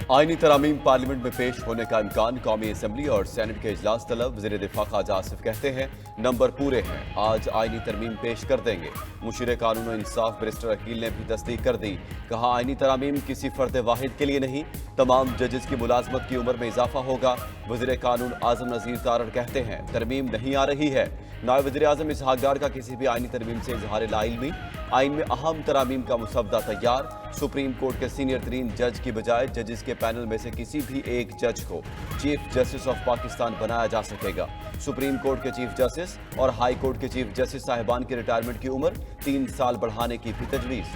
आईनी तरामीम पार्लियामेंट में पेश होने का इम्कान। कौमी असम्बली और सेनेट के इजलास तलब। वज़ीर दिफा ख्वाजा आसिफ कहते हैं नंबर पूरे हैं, आज आईनी तरमीम पेश कर देंगे। मुशीर कानून और इंसाफ बैरिस्टर अकील ने भी तस्दीक कर दी। कहा आईनी तरामीम किसी फर्द वाहिद के लिए नहीं, तमाम जजेस की मुलाजमत की उम्र में इजाफा होगा। वज़ीर कानून आजम नज़ीर तारड़ कहते हैं तरमीम नहीं आ रही है। नायब वज़ीर आज़म इसहाक डार का किसी भी आईनी तरमीम से इजहार लाइल्मी। आइन में अहम तरामीम का मुसवदा तैयार। सुप्रीम कोर्ट के सीनियर तरीन जज की बजाय जजेस के पैनल में से किसी भी एक जज को चीफ जस्टिस ऑफ पाकिस्तान बनाया जा सकेगा। सुप्रीम कोर्ट के चीफ जस्टिस और हाई कोर्ट के चीफ जस्टिस साहिबान की रिटायरमेंट की उम्र 3 साल बढ़ाने की भी तजवीज़।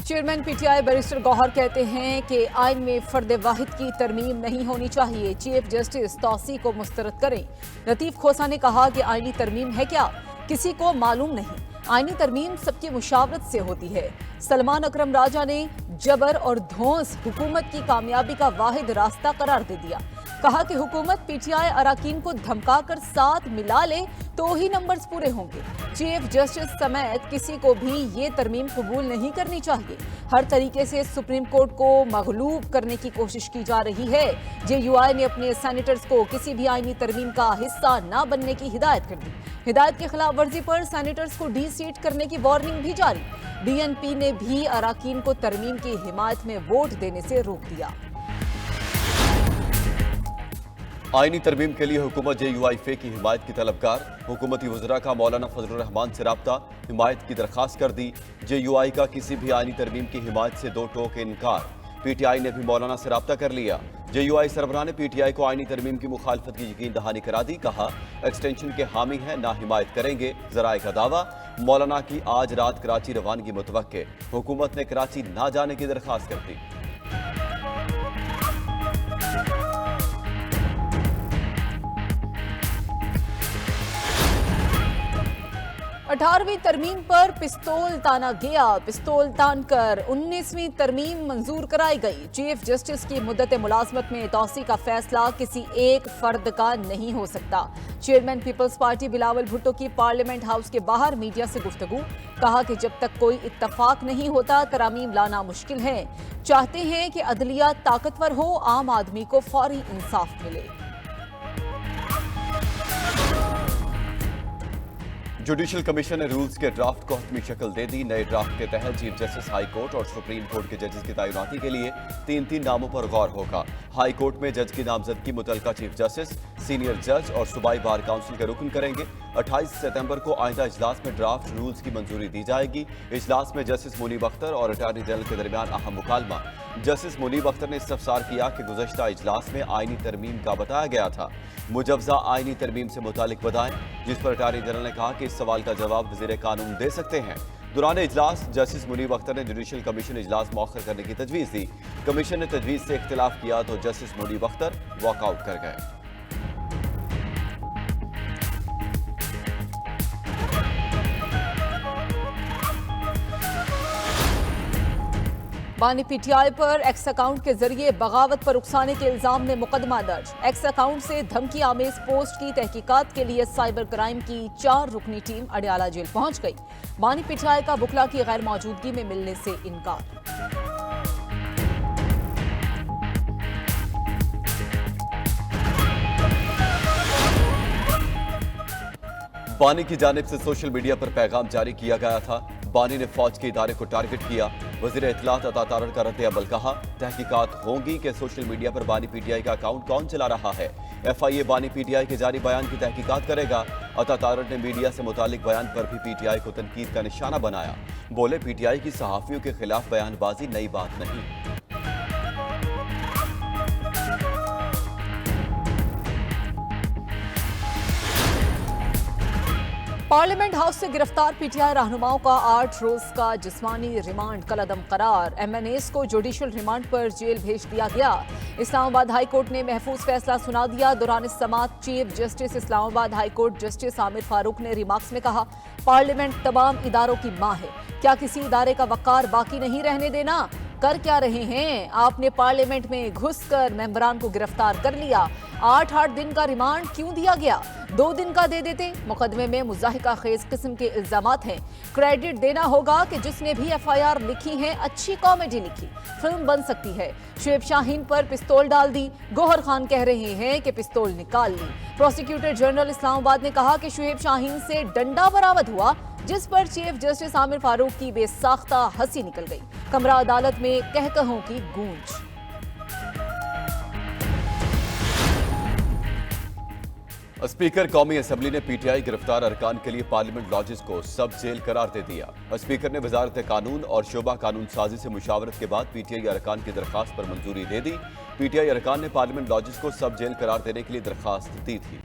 चेयरमैन पीटीआई बैरिस्टर गौहर कहते हैं कि आइन में फर्द वाहिद की तरमीम नहीं होनी चाहिए। चीफ जस्टिस तौसी को मुस्तरद करें। लतीफ खोसा ने कहा कि आइनी तरमीम है क्या, किसी को मालूम नहीं। आइनी तरमीम सबकी मुशावरत से होती है। सलमान अकरम राजा ने जबर और धौंस हुकूमत की कामयाबी का वाहिद रास्ता करार दे दिया। कहा कि हुकूमत पीटीआई अराकीन को धमका कर साथ मिला ले तो ही नंबर्स पूरे होंगे। चीफ जस्टिस समेत किसी को भी ये तरमीम कबूल नहीं करनी चाहिए। हर तरीके से सुप्रीम कोर्ट को मगलूब करने की कोशिश की जा रही है। जेयूआई ने अपने सेनेटर्स को किसी भी आईनी तरमीम का हिस्सा न बनने की हिदायत कर दी। हिदायत की खिलाफ वर्जी पर सेनेटर्स को डी-सीट करने की वार्निंग भी जारी। बीएनपी ने भी अराकीन को तरमीम की हिमायत में वोट देने से रोक दिया। आईनी तरमीम के लिए हुकूमत जेयूआई की हिमायत की तलबगार। हुकूमती वज़रा का मौलाना फजलुर रहमान से राब्ता, हिमायत की दरख्वास्त कर दी। जेयूआई का किसी भी आईनी तरमीम की हिमायत से दो टोक इनकार। पीटीआई ने भी मौलाना से राब्ता कर लिया। जेयूआई सरबराह ने पीटीआई को आईनी तरमीम की मुखालफत की यकीन दहानी करा दी। कहा एक्सटेंशन के हामी हैं, ना हिमायत करेंगे। ज़राए का दावा, मौलाना की आज रात कराची रवानगी मुतवक्के। हुकूमत ने कराची ना जाने की दरख्वास्त कर दी। 18वीं तरमीम पर पिस्तौल ताना गया। पिस्तौल तान कर 19वीं तरमीम मंजूर कराई गई। चीफ जस्टिस की मुद्दत मुलाजमत में तौसी का फैसला किसी एक फर्द का नहीं हो सकता। Chairman Peoples Party Bilawal Bhutto की पार्लियामेंट हाउस के बाहर मीडिया से गुफ्तगू। कहा कि जब तक कोई इत्तफाक नहीं होता तरमीम लाना मुश्किल है। चाहते हैं कि अदलिया ताकतवर हो, आम आदमी को फौरी इंसाफ मिले। जुडिशल कमीशन ने रूल्स के ड्राफ्ट को हतमी शक्ल दे दी। नए ड्राफ्ट के तहत चीफ जस्टिस हाई कोर्ट और सुप्रीम कोर्ट के जजेस की तैनाती के लिए 3 नामों पर गौर होगा। हाई कोर्ट में जज की नामजदगी मुतलका चीफ जस्टिस, सीनियर जज और सूबाई बार काउंसिल के रुकन करेंगे। 28 सितंबर को आइंदा इजलास में ड्राफ्ट रूल्स की मंजूरी दी जाएगी। इजलास में जस्टिस मुनीब अख्तर और अटॉर्नी जनरल के दरमियान अहम मुकालमा। जस्टिस मुनीब अख्तर ने इस्तफसार किया कि गुज़श्ता इजलास में आईनी तरमीम का बताया गया था, मुजवजा आईनी तरमीम से मुतालिक बताएं, जिस पर अटॉर्नी जनरल ने कहा कि इस सवाल का जवाब वज़ीर कानून दे सकते हैं। दौरान इजलास जस्टिस मुनीब अख्तर ने जुडिशल कमीशन इजलास मौखर करने की तजवीज़ दी। कमीशन ने तजवीज़ से इख्तिलाफ किया तो जस्टिस मुनीब अख्तर वॉकआउट कर गए। बानी पीटीआई पर एक्स अकाउंट के जरिए बगावत पर उकसाने के इल्जाम में मुकदमा दर्ज। एक्स अकाउंट से धमकी आमेज पोस्ट की तहकीकात के लिए साइबर क्राइम की 4 रुकनी टीम अडियाला जेल पहुंच गई। बानी पीटीआई का बुकला की गैर मौजूदगी में मिलने से इनकार। बानी की जानिब से सोशल मीडिया पर पैगाम जारी किया गया था। बानी ने फौज के इदारे को टारगेट किया। वज़ीर इत्तलात अता तारड़ का रद्द-ए-अमल। कहा तहकीकात होंगी कि सोशल मीडिया पर बानी पीटीआई का अकाउंट कौन चला रहा है। FIA बानी पीटीआई के जारी बयान की तहकीकात करेगा। अता तारड़ ने मीडिया से मुतालिक बयान पर भी पीटीआई को तनकीद का निशाना बनाया। बोले पीटीआई की सहाफ़ियों के खिलाफ बयानबाजी नई बात नहीं। पार्लियामेंट हाउस से गिरफ्तार पीटीआई रहनुमाओं का 8 रोज का जिस्मानी रिमांड कलअदम करार। MNAs को जुडिशल रिमांड पर जेल भेज दिया गया। इस्लामाबाद हाई कोर्ट ने महफूज फैसला सुना दिया। दौरान समाअत chief justice Islamabad high court justice Aamir Farooq ने रिमार्क्स में कहा, पार्लियामेंट तमाम इदारों की मां है, क्या किसी इदारे का वकार बाकी नहीं रहने देना। कर क्या रहे हैं? आपने पार्लियामेंट में घुसकर मेंबरान को गिरफ्तार कर लिया। 8 दिन का रिमांड क्यों दिया गया? 2 दिन का दे देते। मुकदमे में मुज़ाहिका खेज किस्म के इल्जामात हैं। क्रेडिट देना होगा कि जिसने भी FIR लिखी है अच्छी कॉमेडी लिखी, फिल्म बन सकती है। शुएब शाहीन पर पिस्तौल डाल दी। गौहर खान कह रहे हैं कि पिस्तौल निकाल ली। प्रोसिक्यूटर जनरल इस्लामाबाद ने कहा कि शुएब शाहीन से डंडा बरामद हुआ, जिस पर चीफ जस्टिस आमिर फारूक की बेसाख्ता हंसी निकल गई। कमरा अदालत में कहकहों की गूंज। स्पीकर कौमी असम्बली ने PTI गिरफ्तार अरकान के लिए पार्लियामेंट लॉजेस को सब जेल करार दे दिया। स्पीकर ने वजारत कानून और शोबा कानून साजी से मुशावरत के बाद PTI अरकान की दरखास्त पर मंजूरी दे दी। PTI अरकान ने पार्लियामेंट लॉजेस को सब जेल करार देने के लिए दरखास्त दी थी।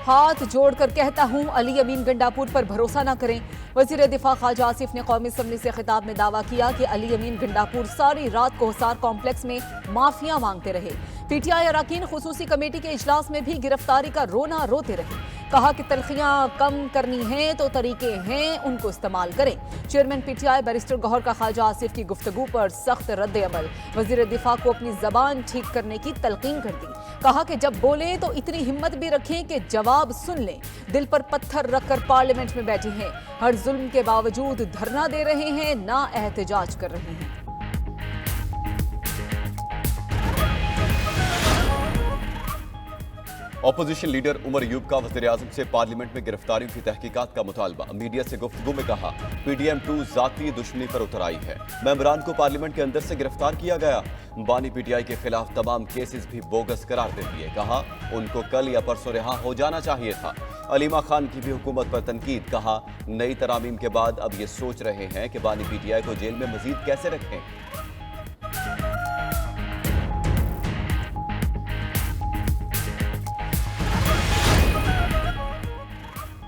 हाथ जोड़कर कहता हूं, अली अमीन गंडापुर पर भरोसा न करें। वजीर दिफा ख्वाजा आसिफ ने कौमी असम्बली से खिताब में दावा किया कि अली अमीन गंडापुर सारी रात को हिसार कॉम्प्लेक्स में माफिया मांगते रहे। PTI अरकान खुसूसी कमेटी के इजलास में भी गिरफ्तारी का रोना रोते रहे। कहा कि तलखियां कम करनी है तो तरीके हैं, उनको इस्तेमाल करें। चेयरमैन PTI बैरिस्टर गौहर का ख्वाजा आसिफ की गुफ्तगू पर सख्त रद्द अमल। वजीर दिफा को अपनी जबान ठीक करने की तलकीन कर दी। कहा कि जब बोले तो इतनी हिम्मत भी रखें कि जवाब सुन लें। दिल पर पत्थर रखकर पार्लियामेंट में बैठे हैं। हर जुल्म के बावजूद धरना दे रहे हैं, ना एहतजाज कर रहे हैं। ऑपोजिशन लीडर उमर अयूब का वज़ीर-ए-आज़म से पार्लियामेंट में गिरफ्तारियों की तहकीकात का मुतालबा। मीडिया से गुफ्तगू में कहा, PDM-2 जाती दुश्मनी पर उतर आई है। मेंबरान को पार्लियामेंट के अंदर से गिरफ्तार किया गया। बानी PTI के खिलाफ तमाम केसेस भी बोगस करार दे दिए। कहा, उनको कल या परसों रिहा हो जाना चाहिए था। अलीमा खान की भी हुकूमत पर तनकीद। कहा, नई तरामीम के बाद अब ये सोच रहे हैं कि बानी PTI को जेल में मजीद कैसे रखें।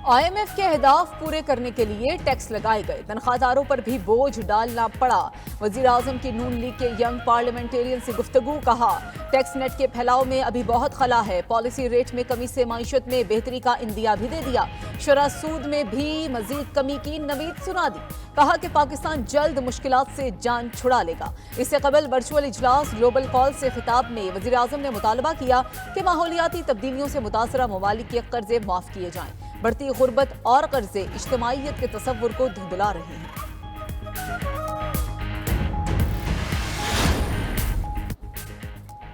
IMF के अहदाफ पूरे करने के लिए टैक्स लगाए गए। तनख्वाहदारों पर भी बोझ डालना पड़ा। वजीर आजम की नून लीग के यंग पार्लियामेंटेरियन से गुफ्तगू। कहा, टैक्स नेट के फैलाव में अभी बहुत खला है। पॉलिसी रेट में कमी से माईशत में बेहतरी का इंदिया भी दे दिया। शरह सूद में भी मजीद कमी की नवीद सुना दी। कहा कि पाकिस्तान जल्द मुश्किलात से जान छुड़ा लेगा। इससे कबल वर्चुअल इजलास ग्लोबल कॉल से खिताब में वजीर आजम ने मुतालबा किया कि माहौलियाती तब्दीलियों से मुतासरा ममालिक के कर्जे माफ किए जाएं। बढ़ती गुर्बत और कर्जे इज्तिमाइयत के तसव्वुर को धुंधला रहे हैं।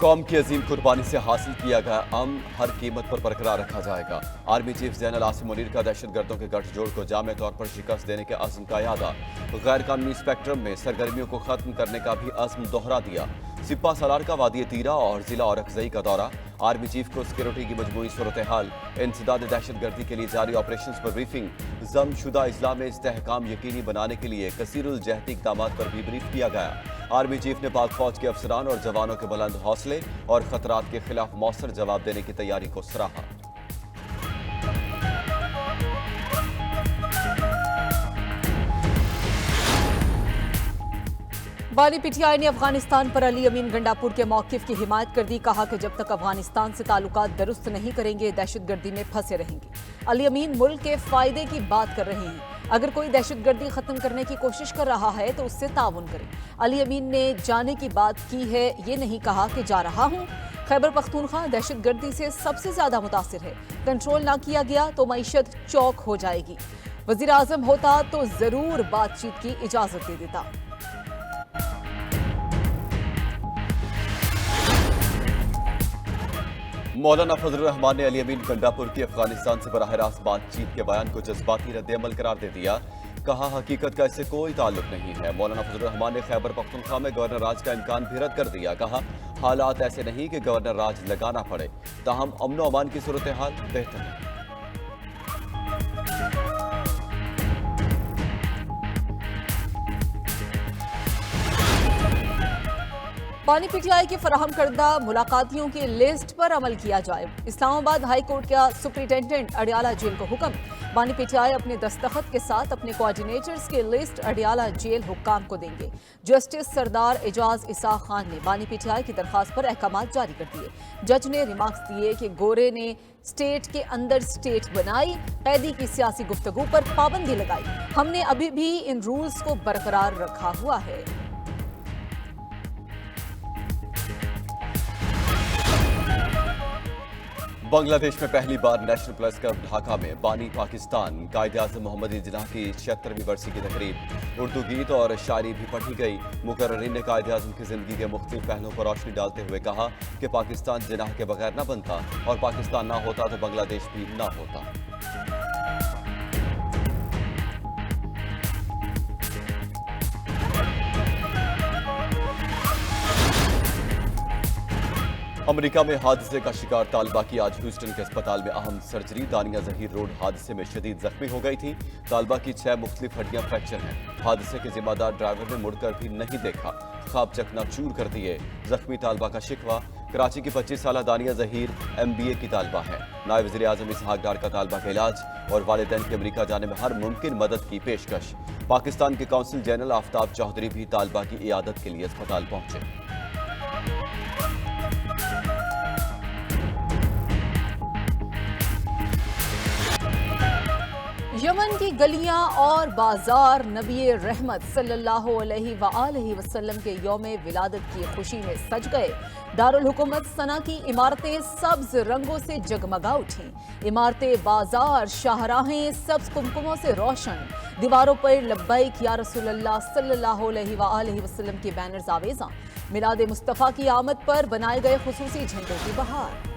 कौम की अजीम कुर्बानी से हासिल किया गया अमन हर कीमत पर बरकरार रखा जाएगा। आर्मी चीफ ज़ैनुल आसिम मुनीर का दहशतगर्दों के गठजोड़ को जामे तौर पर शिकस्त देने के अज़्म का यादा। गैर कानूनी स्पेक्ट्रम में सरगर्मियों को खत्म करने का भी अज़्म दोहरा दिया। सिपा सलार का वादी तीरा और जिला औरकजई का दौरा। आर्मी चीफ को सिक्योरिटी की मजमूई सूरत हाल, इंसदाद दहशतगर्दी के लिए जारी ऑपरेशन पर ब्रीफिंग। जमशुदा इजला में इस्तेहकाम यकीनी बनाने के लिए कसीरुल जहती इक़दामात पर भी ब्रीफ किया गया। आर्मी चीफ ने पाक फौज के अफसरान और जवानों के बुलंद हौसले और खतरात के खिलाफ मौसर जवाब देने की तैयारी को सराहा। बानी PTI ने अफगानिस्तान पर अली अमीन गंडापुर के मौक़िफ़ की हिमायत कर दी। कहा कि जब तक अफगानिस्तान से ताल्लुकात दुरुस्त नहीं करेंगे, दहशतगर्दी में फंसे रहेंगे। अली अमीन मुल्क के फायदे की बात कर रहे हैं। अगर कोई दहशतगर्दी खत्म करने की कोशिश कर रहा है तो उससे ताउन करें। अली अमीन ने जाने की बात की है, ये नहीं कहा कि जा रहा हूँ। खैबर पख्तूनख्वा दहशतगर्दी से सबसे ज्यादा मुतासिर है। कंट्रोल ना किया गया तो मईशत चौक हो जाएगी। वजीर आजम होता तो जरूर बातचीत की इजाजत दे देता। मौलाना फजलुर रहमान ने अली अमीन गंडापुर की अफगानिस्तान से बराह रास्त बातचीत के बयान को जज्बाती रद्द-ए-अमल करार दे दिया। कहा, हकीकत का इससे कोई ताल्लुक नहीं है। मौलाना फजलुर रहमान ने खैबर पख्तूनख्वा में गवर्नर राज का इम्कान भी रद्द कर दिया। कहा, हालात ऐसे नहीं कि गवर्नर राज लगाना पड़े, ताहम अमन व अमान की सूरत हाल बेहतर है। बानी PTI की फराहम करदा मुलाकातियों की लिस्ट पर अमल किया जाए। इस्लामाबाद हाई कोर्ट का सुप्रिंटेंडेंट अडियाला जेल को हुक्म। बानी पीटीआई अपने दस्तखत के साथ अपने कोऑर्डिनेटर्स की लिस्ट अडियाला जेल हुक्काम को देंगे। जस्टिस सरदार एजाज इसाक खान ने बानी पीटीआई की दरखास्त पर अहकाम जारी कर दिए। जज ने रिमार्क्स दिए कि गोरे ने स्टेट के अंदर स्टेट बनाई, कैदी की सियासी गुफ्तगू पर पाबंदी लगाई। हमने अभी भी इन रूल्स को बरकरार रखा हुआ है। बांग्लादेश में पहली बार नेशनल प्रेस क्लब ढाका में बानी पाकिस्तान कायद-ए-आज़म मोहम्मद जिन्नाह की 76वीं बरसी की तकरीब, उर्दू गीत और शायरी भी पढ़ी गई। मुकर्रिरीन ने कायद-ए-आज़म की जिंदगी के मुख्तलिफ पहलुओं पर रोशनी डालते हुए कहा कि पाकिस्तान जिन्नाह के बगैर न बनता और पाकिस्तान ना होता तो बांग्लादेश भी ना होता। अमेरिका में हादसे का शिकार तालिबा की आज ह्यूस्टन के अस्पताल में अहम सर्जरी। दानिया जहीर रोड हादसे में शदीद जख्मी हो गई थी। तालिबा की 6 मुख्तलिफ हड्डियां फ्रैक्चर हैं। हादसे के जिम्मेदार ड्राइवर ने मुड़कर भी नहीं देखा, ख्वाब चकनाचूर कर दिए। जख्मी तालिबा का शिकवा कराची की 25 साल दानिया जहीर MBA की तालिबा है। नायब वज़ीर आज़म इसहाक डार का तालिबा का इलाज और वालिदैन की अमेरिका जाने में हर मुमकिन मदद की पेशकश। पाकिस्तान के कौंसिल जनरल आफ्ताब चौधरी भी तालिबा की इयादत के लिए अस्पताल पहुंचे। यमन की गलियां और बाजार नबी रहमत सल्लल्लाहु अलैहि वसल्लम के यौम विलादत की खुशी में सज गए। दारुल हुकूमत सना की इमारतें सब्ज रंगों से जगमगा उठी। इमारतें, बाजार, शाहराहें सब्ज कुमकुमों से रोशन। दीवारों पर लब्बैक या रसूलल्लाह सल्लल्लाहु अलैहि वसल्लम के बैनर्स आवेजा। मिलाद मुस्तफ़ा की आमद पर बनाए गए खुसूसी झंडों की बहार।